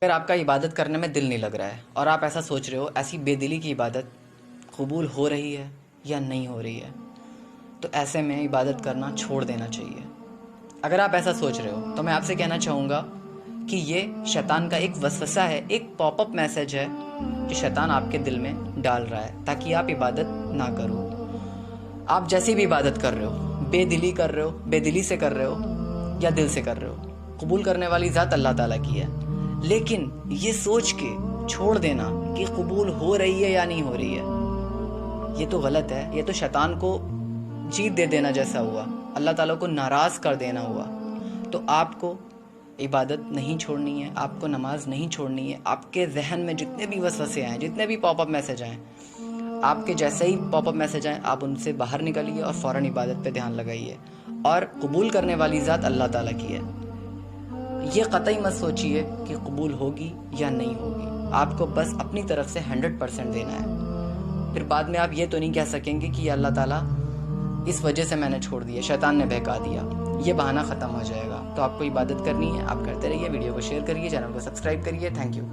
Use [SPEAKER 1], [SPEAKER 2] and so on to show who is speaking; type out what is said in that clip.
[SPEAKER 1] अगर आपका इबादत करने में दिल नहीं लग रहा है और आप ऐसा सोच रहे हो ऐसी बेदिली की इबादत कबूल हो रही है या नहीं हो रही है, तो ऐसे में इबादत करना छोड़ देना चाहिए। अगर आप ऐसा सोच रहे हो तो मैं आपसे कहना चाहूँगा कि ये शैतान का एक वसवसा है, एक पॉपअप मैसेज है जो शैतान आपके दिल में डाल रहा है ताकि आप इबादत ना करो। आप जैसी भी इबादत कर रहे हो, बेदिली कर रहे हो, बेदिली से कर रहे हो या दिल से कर रहे हो, कबूल करने वाली ज़ात अल्लाह ताला की है। लेकिन ये सोच के छोड़ देना कि कबूल हो रही है या नहीं हो रही है, ये तो गलत है। ये तो शैतान को जीत दे देना जैसा हुआ, अल्लाह ताला को नाराज़ कर देना हुआ। तो आपको इबादत नहीं छोड़नी है, आपको नमाज नहीं छोड़नी है। आपके जहन में जितने भी वसवसे आए, जितने भी पॉपअप मैसेज आए, आपके जैसे ही पॉपअप मैसेज आए आप उनसे बाहर निकलिए और फ़ौरन इबादत पे ध्यान लगाइए। और कबूल करने वाली ज़ात अल्लाह ताला की है। ये कतई मत सोचिए कि कबूल होगी या नहीं होगी, आपको बस अपनी तरफ से 100% देना है। फिर बाद में आप ये तो नहीं कह सकेंगे कि अल्लाह ताला इस वजह से मैंने छोड़ दिया, शैतान ने बहका दिया, ये बहाना ख़त्म हो जाएगा। तो आपको इबादत करनी है, आप करते रहिए। वीडियो को शेयर करिए, चैनल को सब्सक्राइब करिए। Thank you.